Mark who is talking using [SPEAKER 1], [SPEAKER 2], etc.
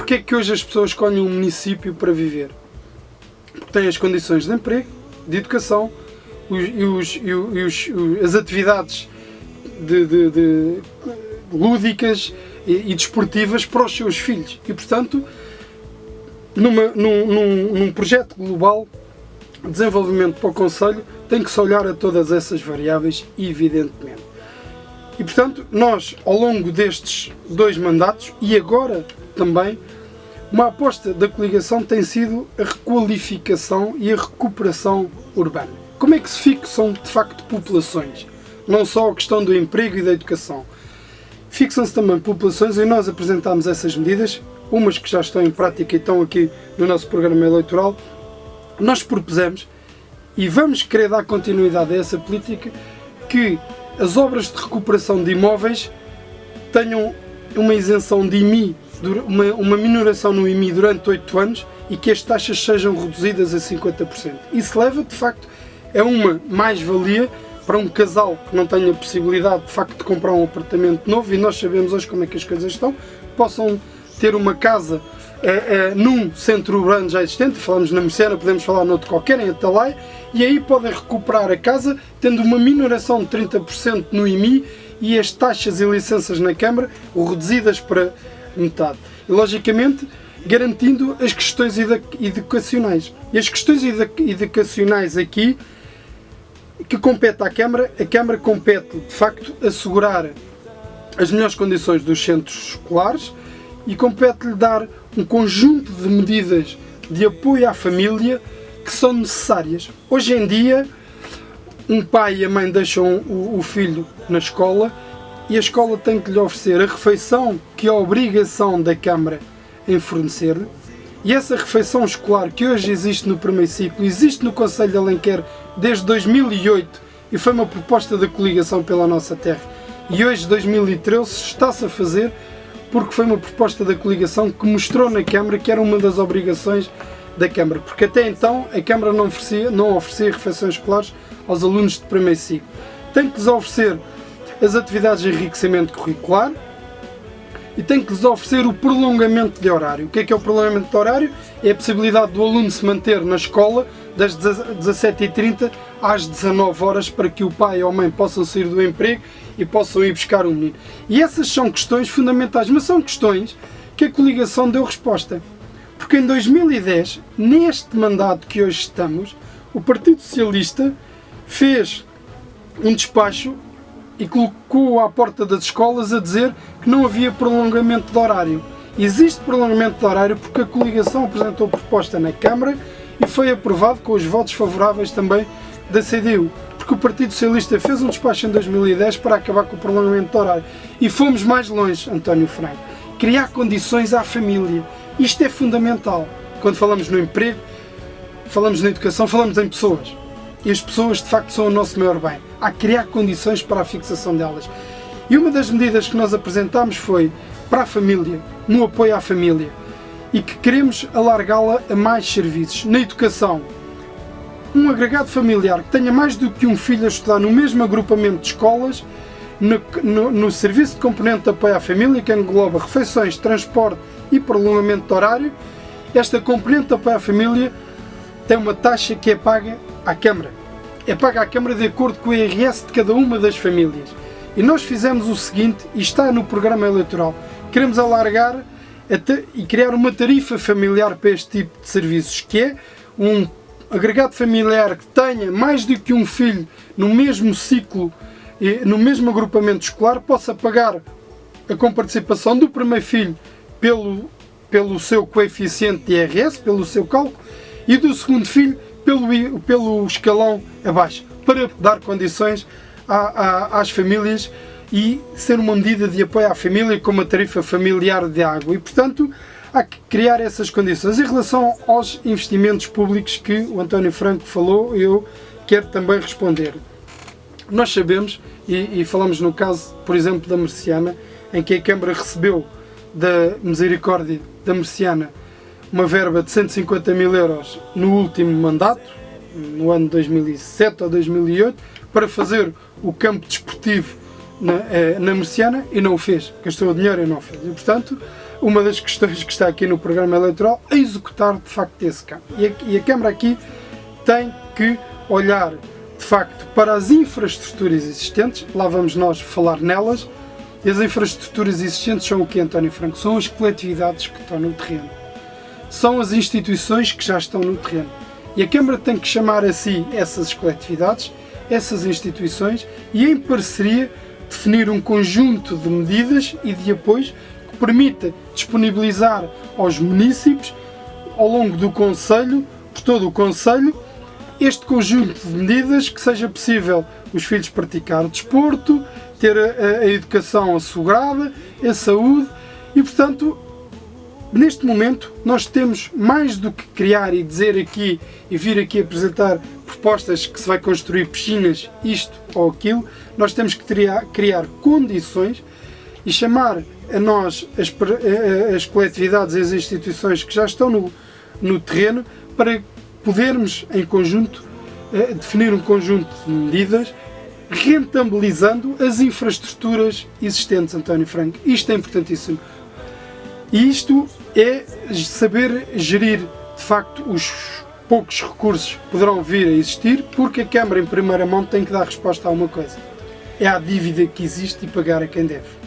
[SPEAKER 1] Porque é que hoje as pessoas escolhem um município para viver? Porque têm as condições de emprego, de educação, as atividades lúdicas e desportivas para os seus filhos. E, portanto, num projeto global de desenvolvimento para o Concelho, tem que se olhar a todas essas variáveis, evidentemente. E, portanto, nós, ao longo destes 2 mandatos, e agora também, uma aposta da coligação tem sido a requalificação e a recuperação urbana. Como é que se fixam, de facto, populações? Não só a questão do emprego e da educação. Fixam-se também populações e nós apresentámos essas medidas, umas que já estão em prática e estão aqui no nosso programa eleitoral. Nós propusemos, e vamos querer dar continuidade a essa política, que as obras de recuperação de imóveis tenham uma isenção de IMI, uma minoração no IMI durante 8 anos e que as taxas sejam reduzidas a 50%. Isso leva, de facto, a uma mais-valia para um casal que não tenha possibilidade, de facto, de comprar um apartamento novo, e nós sabemos hoje como é que as coisas estão, possam ter uma casa num centro urbano já existente, falamos na Mercena, podemos falar noutro qualquer, em Atalaia, e aí podem recuperar a casa tendo uma minoração de 30% no IMI e as taxas e licenças na Câmara reduzidas para metade. E, logicamente, garantindo as questões educacionais. E as questões educacionais aqui, que compete à Câmara, a Câmara compete, de facto, assegurar as melhores condições dos centros escolares e compete-lhe dar um conjunto de medidas de apoio à família que são necessárias. Hoje em dia, um pai e a mãe deixam o filho na escola e a escola tem que lhe oferecer a refeição que é a obrigação da Câmara em fornecer-lhe. E essa refeição escolar que hoje existe no primeiro ciclo, existe no Concelho de Alenquer desde 2008 e foi uma proposta da coligação pela nossa terra. E hoje, 2013, está-se a fazer porque foi uma proposta da coligação que mostrou na Câmara que era uma das obrigações da Câmara. Porque até então a Câmara não oferecia refeições escolares aos alunos de primeiro ciclo. Tem que lhes oferecer as atividades de enriquecimento curricular e tem que lhes oferecer o prolongamento de horário. O que é o prolongamento de horário? É a possibilidade do aluno se manter na escola das 17h30 às 19 horas para que o pai ou a mãe possam sair do emprego e possam ir buscar o menino. E essas são questões fundamentais, mas são questões que a coligação deu resposta. Porque em 2010, neste mandato que hoje estamos, o Partido Socialista fez um despacho e colocou à porta das escolas a dizer que não havia prolongamento de horário. Existe prolongamento de horário porque a coligação apresentou proposta na Câmara e foi aprovado com os votos favoráveis também da CDU. Porque o Partido Socialista fez um despacho em 2010 para acabar com o prolongamento de horário. E fomos mais longe, António Franco. Criar condições à família. Isto é fundamental. Quando falamos no emprego, falamos na educação, falamos em pessoas. E as pessoas, de facto, são o nosso maior bem. Há que criar condições para a fixação delas. E uma das medidas que nós apresentámos foi para a família, no apoio à família. E que queremos alargá-la a mais serviços. Na educação, um agregado familiar que tenha mais do que um filho a estudar no mesmo agrupamento de escolas, no serviço de componente de apoio à família, que engloba refeições, transporte e prolongamento de horário, esta componente de apoio à família tem uma taxa que é paga à Câmara. É paga à Câmara de acordo com o IRS de cada uma das famílias. E nós fizemos o seguinte, e está no programa eleitoral, queremos alargar e criar uma tarifa familiar para este tipo de serviços, que é um agregado familiar que tenha mais do que um filho no mesmo ciclo, no mesmo agrupamento escolar, possa pagar a comparticipação do primeiro filho pelo seu coeficiente de IRS, pelo seu cálculo, e do segundo filho pelo escalão abaixo, para dar condições às famílias e ser uma medida de apoio à família com uma tarifa familiar de água. E, portanto, há que criar essas condições. Em relação aos investimentos públicos que o António Franco falou, eu quero também responder. Nós sabemos, e falamos no caso, por exemplo, da Merciana, em que a Câmara recebeu da Misericórdia da Merciana uma verba de 150 mil euros no último mandato, no ano 2007 ou 2008, para fazer o campo desportivo na Murciana e não o fez. Gastou o dinheiro e não o fez. E, portanto, uma das questões que está aqui no programa eleitoral é executar de facto esse campo. E a Câmara aqui tem que olhar de facto para as infraestruturas existentes, lá vamos nós falar nelas. E as infraestruturas existentes são o que, António Franco? São as coletividades que estão no terreno. São as instituições que já estão no terreno. E a Câmara tem que chamar a si essas coletividades, essas instituições, e em parceria definir um conjunto de medidas e de apoios que permita disponibilizar aos munícipes, ao longo do Conselho, por todo o Conselho, este conjunto de medidas que seja possível os filhos praticar desporto, ter a educação assegurada, a saúde e, portanto, neste momento nós temos mais do que criar e dizer aqui e vir aqui apresentar propostas que se vai construir piscinas, isto ou aquilo, nós temos que criar condições e chamar a nós as coletividades e as instituições que já estão no terreno para podermos em conjunto definir um conjunto de medidas rentabilizando as infraestruturas existentes, António Franco. Isto é importantíssimo. E isto é saber gerir, de facto, os poucos recursos que poderão vir a existir, porque a Câmara, em primeira mão, tem que dar resposta a uma coisa. É a dívida que existe e pagar a quem deve.